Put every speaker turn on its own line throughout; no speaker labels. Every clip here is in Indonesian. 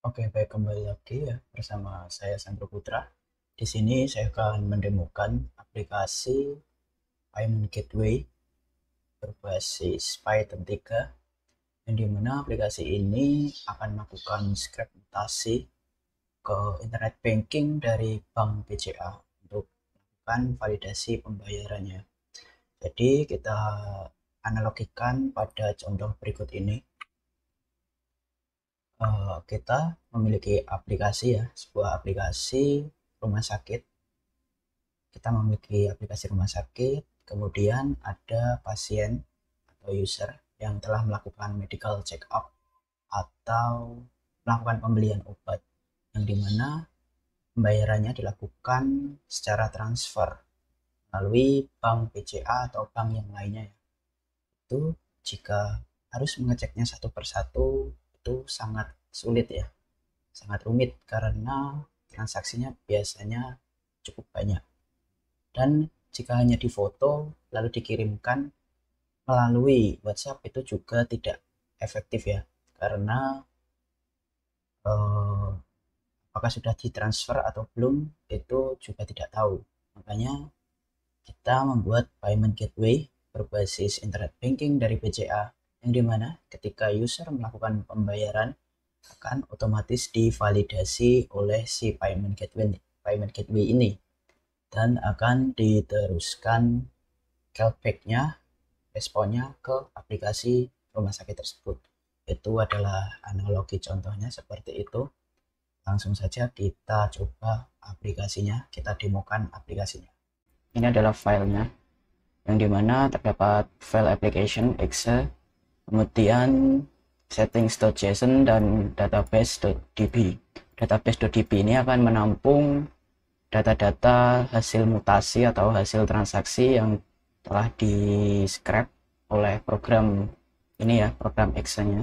Oke, baik, kembali lagi ya bersama saya Sandro Putra. Di sini saya akan mendemokan aplikasi Payment Gateway berbasis Python 3, yang dimana aplikasi ini akan melakukan script mutasi ke internet banking dari Bank BCA untuk melakukan validasi pembayarannya. Jadi kita analogikan pada contoh berikut ini. Kita memiliki aplikasi ya, sebuah aplikasi rumah sakit. Kita memiliki aplikasi rumah sakit, kemudian ada pasien atau user yang telah melakukan medical check up atau melakukan pembelian obat, yang dimana pembayarannya dilakukan secara transfer melalui bank BCA atau bank yang lainnya ya. Itu jika harus mengeceknya satu persatu itu sangat sulit ya, sangat rumit karena transaksinya biasanya cukup banyak. Dan jika hanya difoto lalu dikirimkan melalui WhatsApp itu juga tidak efektif ya, karena eh, apakah sudah ditransfer atau belum itu juga tidak tahu. Makanya kita membuat payment gateway berbasis internet banking dari BCA, yang dimana ketika user melakukan pembayaran akan otomatis divalidasi oleh si payment gateway ini, dan akan diteruskan callback-nya, responnya ke aplikasi rumah sakit tersebut. Itu adalah analogi contohnya seperti itu. Langsung saja kita coba aplikasinya, kita demokan aplikasinya. Ini adalah filenya, yang dimana terdapat file application exe, kemudian settings.json dan database.db. Database.db ini akan menampung data-data hasil mutasi atau hasil transaksi yang telah di scrap oleh program ini ya, program exe-nya.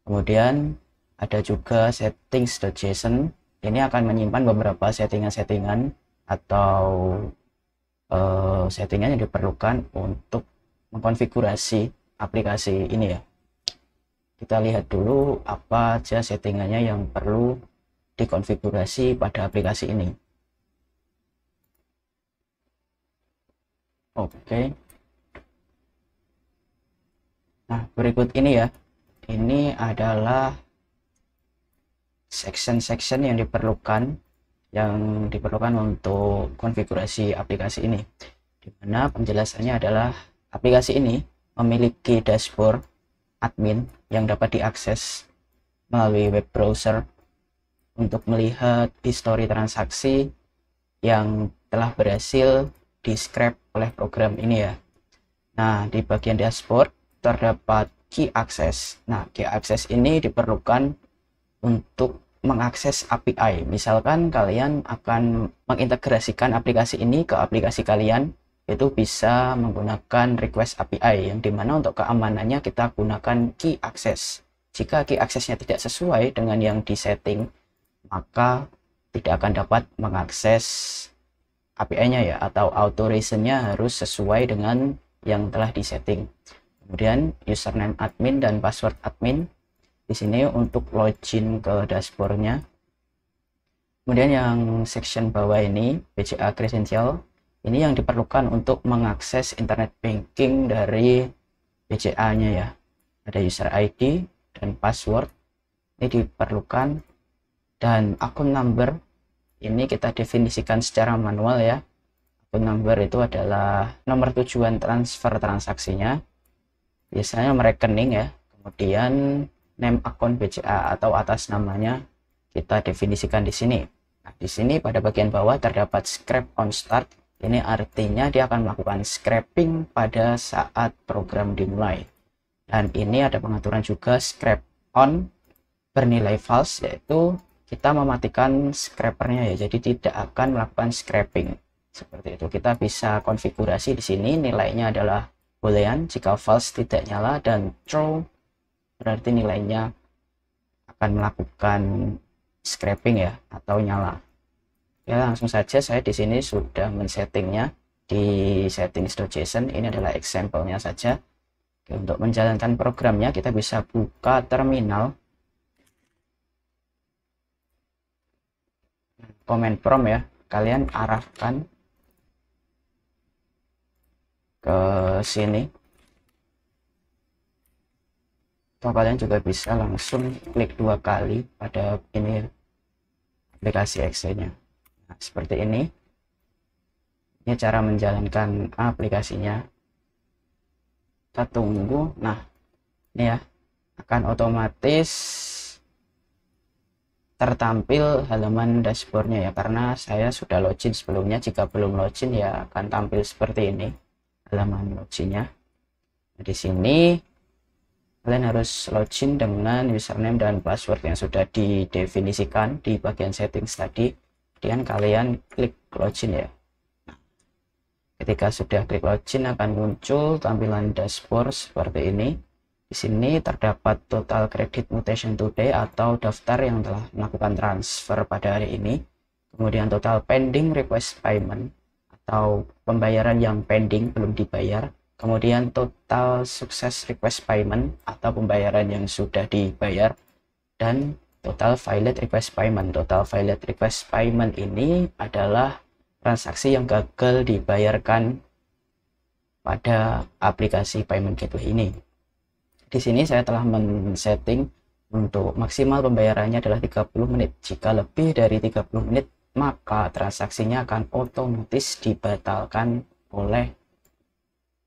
Kemudian ada juga settings.json, ini akan menyimpan beberapa settingan-settingan atau settingan yang diperlukan untuk mengkonfigurasi aplikasi ini ya. Kita lihat dulu apa aja settingannya yang perlu dikonfigurasi pada aplikasi ini. Oke. Nah, berikut ini ya. Ini adalah section-section yang diperlukan untuk konfigurasi aplikasi ini. Di mana penjelasannya adalah aplikasi ini memiliki dashboard admin yang dapat diakses melalui web browser untuk melihat histori transaksi yang telah berhasil di scrap oleh program ini ya. Nah, di bagian dashboard terdapat key access. Nah, key access ini diperlukan untuk mengakses API. Misalkan kalian akan mengintegrasikan aplikasi ini ke aplikasi kalian, itu bisa menggunakan request API, yang dimana untuk keamanannya kita gunakan key access. Jika key accessnya tidak sesuai dengan yang disetting, maka tidak akan dapat mengakses API-nya ya, atau authorization-nya harus sesuai dengan yang telah disetting. Kemudian username admin dan password admin di sini untuk login ke dashboardnya. Kemudian yang section bawah ini BCA credential, ini yang diperlukan untuk mengakses internet banking dari BCA-nya ya. Ada user ID dan password ini diperlukan, dan akun number ini kita definisikan secara manual ya. Akun number itu adalah nomor tujuan transfer transaksinya, biasanya nomor rekening ya. Kemudian name akun BCA atau atas namanya kita definisikan di sini. Nah, di sini pada bagian bawah terdapat scrap on start. Ini artinya dia akan melakukan scraping pada saat program dimulai. Dan ini ada pengaturan juga scrap on bernilai false, yaitu kita mematikan scrapernya ya, jadi tidak akan melakukan scraping. Seperti itu. Kita bisa konfigurasi di sini, nilainya adalah boolean jika false tidak nyala, dan true berarti nilainya akan melakukan scraping ya, atau nyala. Ya, langsung saja saya di sini sudah men-settingnya di settings.json. Ini adalah example-nya saja. Oke, untuk menjalankan programnya kita bisa buka terminal. command prompt ya, kalian arahkan ke sini, atau kalian juga bisa langsung klik 2 kali pada ini aplikasi exe-nya. Nah, seperti ini cara menjalankan aplikasinya. Kita tunggu. Nah, ini ya, akan otomatis tertampil halaman dashboardnya ya, karena saya sudah login sebelumnya. Jika belum login ya akan tampil seperti ini halaman loginnya. Nah, di sini kalian harus login dengan username dan password yang sudah didefinisikan di bagian settings tadi. Kemudian kalian klik login ya. Ketika sudah klik login akan muncul tampilan dashboard seperti ini. Di sini terdapat total credit mutation today atau daftar yang telah melakukan transfer pada hari ini. Kemudian total pending request payment atau pembayaran yang pending belum dibayar. Kemudian total success request payment atau pembayaran yang sudah dibayar. Dan total failed request payment. Total failed request payment ini adalah transaksi yang gagal dibayarkan pada aplikasi payment gateway ini. Di sini saya telah men-setting untuk maksimal pembayarannya adalah 30 menit. Jika lebih dari 30 menit, maka transaksinya akan otomatis dibatalkan oleh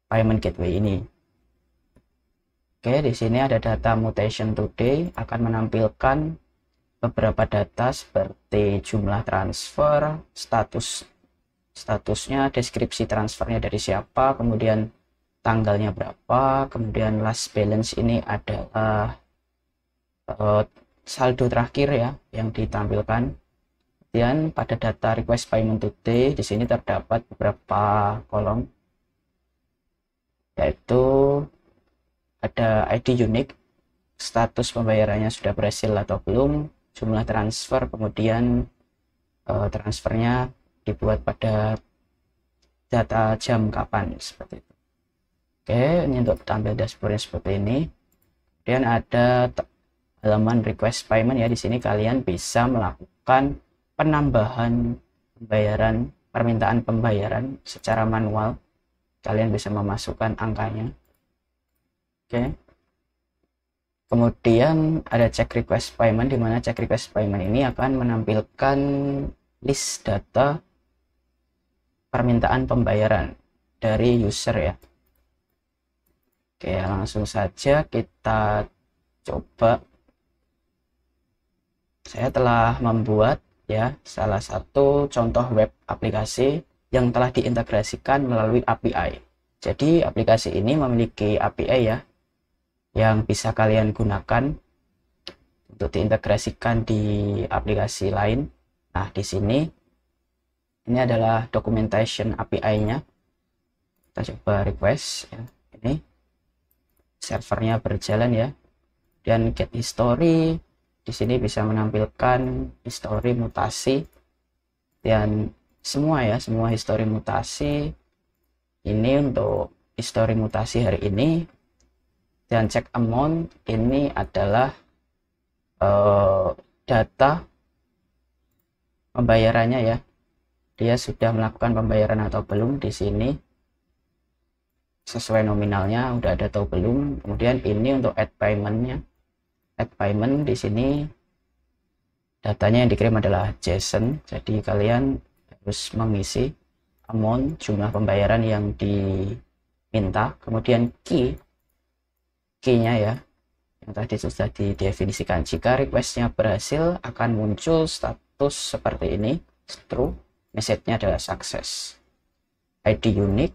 payment gateway ini. Oke, di sini ada data mutation today, akan menampilkan beberapa data seperti jumlah transfer, statusnya, deskripsi transfernya dari siapa, kemudian tanggalnya berapa, kemudian last balance ini adalah saldo terakhir ya yang ditampilkan. Kemudian pada data request payment today di sini terdapat beberapa kolom, yaitu ada ID unik, status pembayarannya sudah berhasil atau belum, jumlah transfer, kemudian transfernya dibuat pada data jam kapan, seperti itu. Oke, ini untuk tampil dashboardnya seperti ini. Kemudian ada halaman request payment ya. Di sini kalian bisa melakukan penambahan pembayaran, permintaan pembayaran secara manual. Kalian bisa memasukkan angkanya. Oke. Kemudian ada check request payment, di mana check request payment ini akan menampilkan list data permintaan pembayaran dari user ya. Oke, langsung saja kita coba. Saya telah membuat ya salah satu contoh web aplikasi yang telah diintegrasikan melalui API. Jadi aplikasi ini memiliki API ya yang bisa kalian gunakan untuk diintegrasikan di aplikasi lain. Nah, di sini ini adalah documentation API-nya. Kita coba request ya. Ini servernya berjalan ya, dan get history di sini bisa menampilkan history mutasi dan semua history mutasi ini untuk history mutasi hari ini. Dan check amount ini adalah data pembayarannya ya, dia sudah melakukan pembayaran atau belum. Di sini sesuai nominalnya udah ada atau belum. Kemudian ini untuk add paymentnya, add payment di sini datanya yang dikirim adalah JSON, jadi kalian harus mengisi amount, jumlah pembayaran yang diminta, kemudian key-nya ya yang tadi sudah didefinisikan. Jika requestnya berhasil akan muncul status seperti ini, true, message-nya adalah success, ID unik,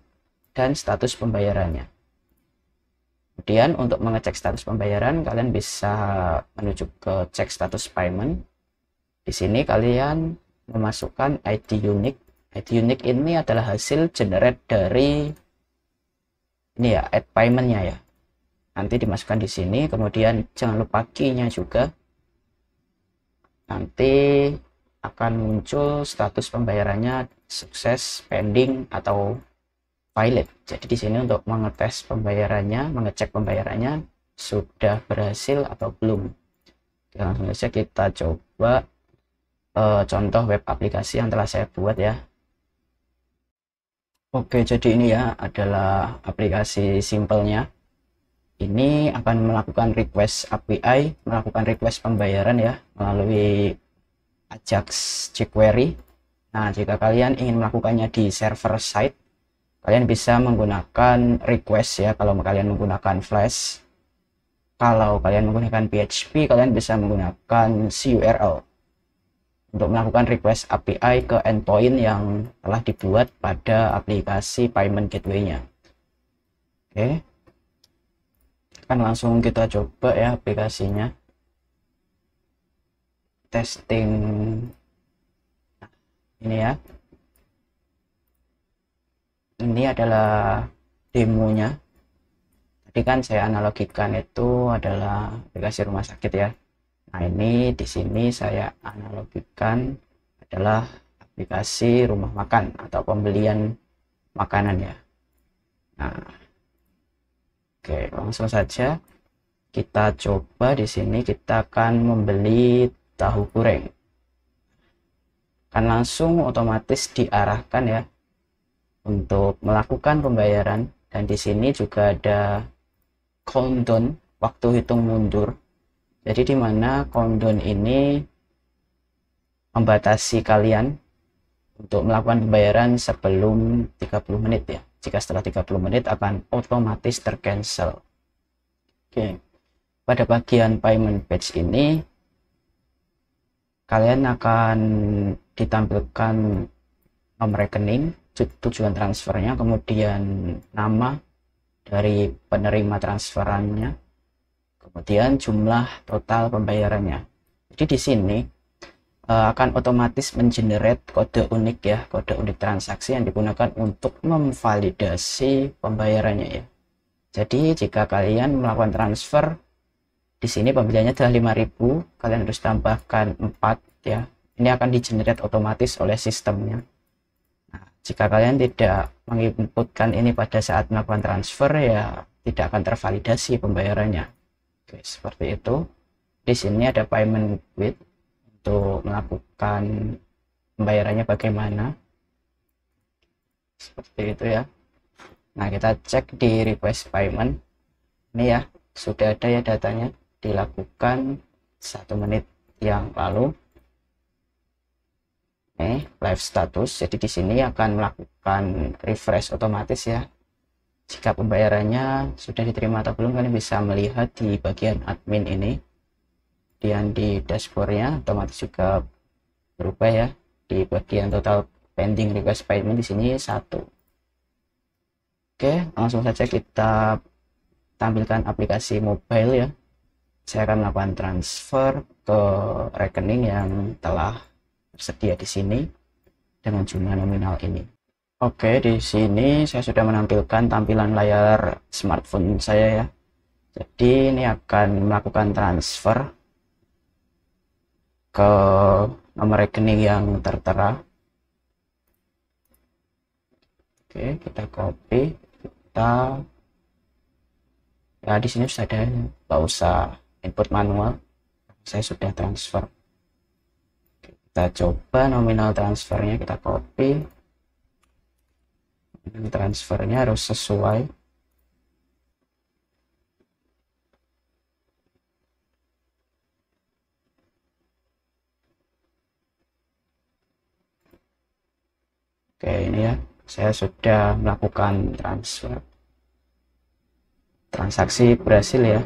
dan status pembayarannya. Kemudian untuk mengecek status pembayaran kalian bisa menuju ke cek status payment. Di sini kalian memasukkan ID unik. ID unik ini adalah hasil generate dari ini ya, add paymentnya ya. Nanti dimasukkan di sini. Kemudian jangan lupa key-nya juga. Nanti akan muncul status pembayarannya sukses, pending, atau failed. Jadi di sini untuk mengetes pembayarannya, mengecek pembayarannya sudah berhasil atau belum. Oke, langsung saja kita coba contoh web aplikasi yang telah saya buat ya. Oke, jadi ini ya adalah aplikasi simpelnya. Ini akan melakukan request API, melakukan request pembayaran ya melalui Ajax jQuery. Nah, jika kalian ingin melakukannya di server side, kalian bisa menggunakan request ya kalau kalian menggunakan Flash. Kalau kalian menggunakan PHP, kalian bisa menggunakan CURL untuk melakukan request API ke endpoint yang telah dibuat pada aplikasi payment gateway-nya. Oke, kan langsung kita coba ya aplikasinya. Testing. Nah, ini ya. Ini adalah demonya. Tadi kan saya analogikan itu adalah aplikasi rumah sakit ya. Nah, ini di sini saya analogikan adalah aplikasi rumah makan atau pembelian makanan ya. Nah, oke, langsung saja kita coba. Di sini kita akan membeli tahu goreng. Kan langsung otomatis diarahkan ya untuk melakukan pembayaran, dan di sini juga ada countdown, waktu hitung mundur. Jadi di mana countdown ini membatasi kalian untuk melakukan pembayaran sebelum 30 menit ya. Jika setelah 30 menit akan otomatis tercancel. Oke. Pada bagian payment page ini kalian akan ditampilkan nomor rekening, tujuan transfernya, kemudian nama dari penerima transferannya, kemudian jumlah total pembayarannya. Jadi di sini akan otomatis mengenerate kode unik ya, kode unik transaksi yang digunakan untuk memvalidasi pembayarannya ya. Jadi jika kalian melakukan transfer, di sini pembeliannya adalah 5.000, kalian harus tambahkan 4 ya. Ini akan di-generate otomatis oleh sistemnya. Nah, jika kalian tidak menginputkan ini pada saat melakukan transfer ya tidak akan tervalidasi pembayarannya. Oke, seperti itu. Di sini ada payment with untuk melakukan pembayarannya bagaimana. Seperti itu ya. Nah, kita cek di request payment. Ini ya, sudah ada ya datanya, dilakukan 1 menit yang lalu. Live status. Jadi di sini akan melakukan refresh otomatis ya. Jika pembayarannya sudah diterima atau belum, kalian bisa melihat di bagian admin ini. Dan di dashboardnya otomatis juga berubah ya. Di bagian total pending request payment di sini 1. Oke, langsung saja kita tampilkan aplikasi mobile ya. Saya akan melakukan transfer ke rekening yang telah tersedia di sini dengan jumlah nominal ini. Oke, di sini saya sudah menampilkan tampilan layar smartphone saya ya. Jadi ini akan melakukan transfer ke nomor rekening yang tertera. Oke, kita copy, kita ya di sini sudah ada, nggak usah input manual, saya sudah transfer. Oke, kita coba nominal transfernya, kita copy. Transfernya harus sesuai. Oke, ini ya, saya sudah melakukan transfer. Transaksi berhasil ya.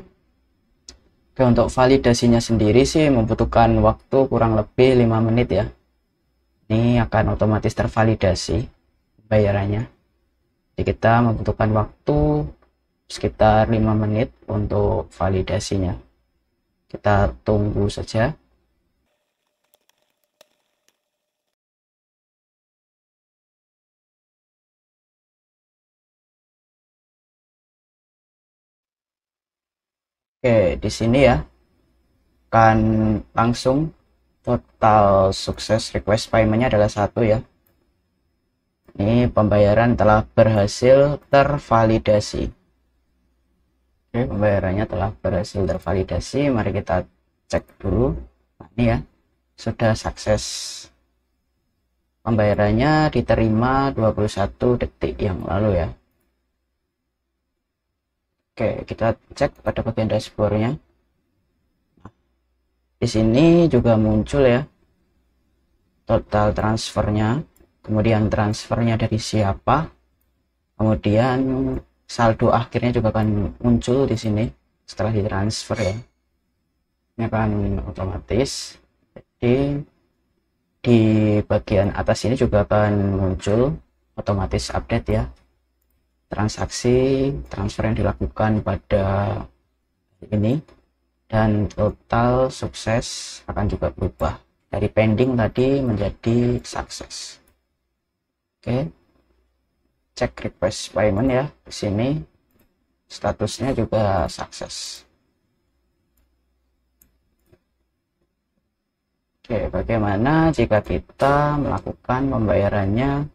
Oke, untuk validasinya sendiri sih membutuhkan waktu kurang lebih 5 menit ya. Ini akan otomatis tervalidasi bayarannya. Jadi kita membutuhkan waktu sekitar 5 menit untuk validasinya. Kita tunggu saja. Oke, di sini ya akan langsung total sukses request paymentnya adalah 1 ya. Ini pembayaran telah berhasil tervalidasi. Oke, pembayarannya telah berhasil tervalidasi. Mari kita cek dulu. Nah, ini ya, sudah sukses. Pembayarannya diterima 21 detik yang lalu ya. Oke, kita cek pada bagian dashboardnya. Di sini juga muncul ya total transfernya, kemudian transfernya dari siapa, kemudian saldo akhirnya juga akan muncul di sini setelah ditransfer ya. Ini akan otomatis. Jadi di bagian atas ini juga akan muncul otomatis update ya, transaksi transfer yang dilakukan pada ini, dan total sukses akan juga berubah dari pending tadi menjadi sukses. Oke, cek request payment ya, di sini statusnya juga sukses. Oke, bagaimana jika kita melakukan pembayarannya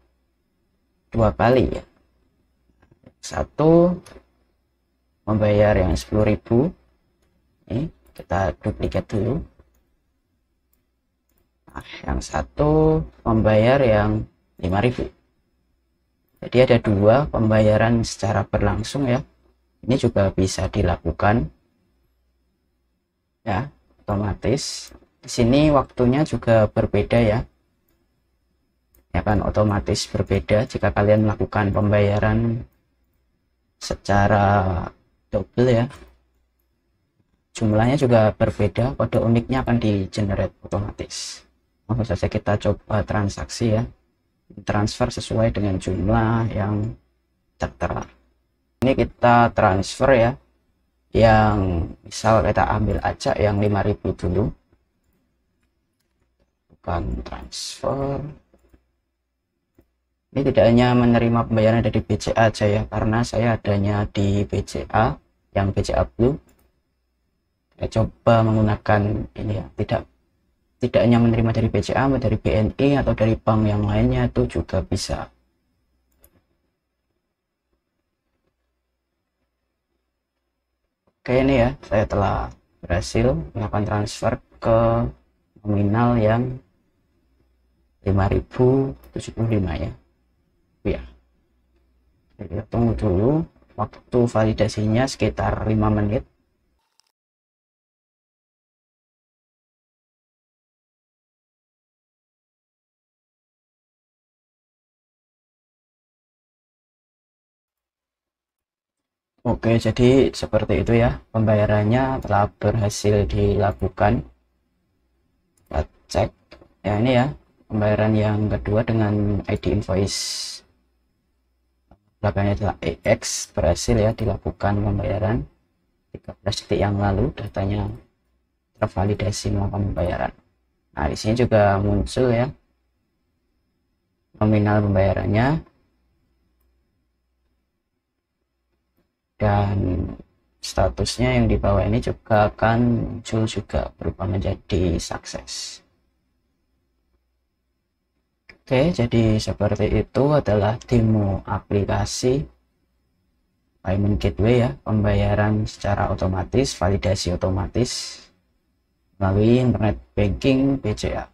2 kali ya? Satu, membayar yang 10.000. Ini kita duplikat dulu. Nah, yang satu membayar yang 5.000. Jadi ada 2 pembayaran secara berlangsung ya. Ini juga bisa dilakukan ya, otomatis. Di sini waktunya juga berbeda ya. Ya kan, otomatis berbeda jika kalian melakukan pembayaran secara double ya. Jumlahnya juga berbeda, kode uniknya akan di generate otomatis. Langsung saja kita coba transaksi ya. Transfer sesuai dengan jumlah yang tertera. Ini kita transfer ya. Yang misal kita ambil aja yang 5.000 dulu. Transfer. Ini tidak hanya menerima pembayaran dari BCA aja ya, karena saya adanya di BCA yang BCA Blue. Saya coba menggunakan ini ya, tidak hanya menerima dari BCA, dari BNI atau dari bank yang lainnya itu juga bisa. Oke, ini ya, saya telah berhasil melakukan transfer ke nominal yang 5.075 ya. Ya. Kita tunggu dulu, waktu validasinya sekitar 5 menit. Oke, jadi seperti itu ya, pembayarannya telah berhasil dilakukan. Kita cek ya, ini ya pembayaran yang kedua dengan ID invoice belakangnya adalah EX, berhasil ya dilakukan pembayaran 13 detik yang lalu, datanya tervalidasi melakukan pembayaran. Nah, di sini juga muncul ya nominal pembayarannya, dan statusnya yang di bawah ini juga akan muncul juga berubah menjadi sukses. Oke, jadi seperti itu adalah demo aplikasi payment gateway ya, pembayaran secara otomatis, validasi otomatis melalui internet banking BCA.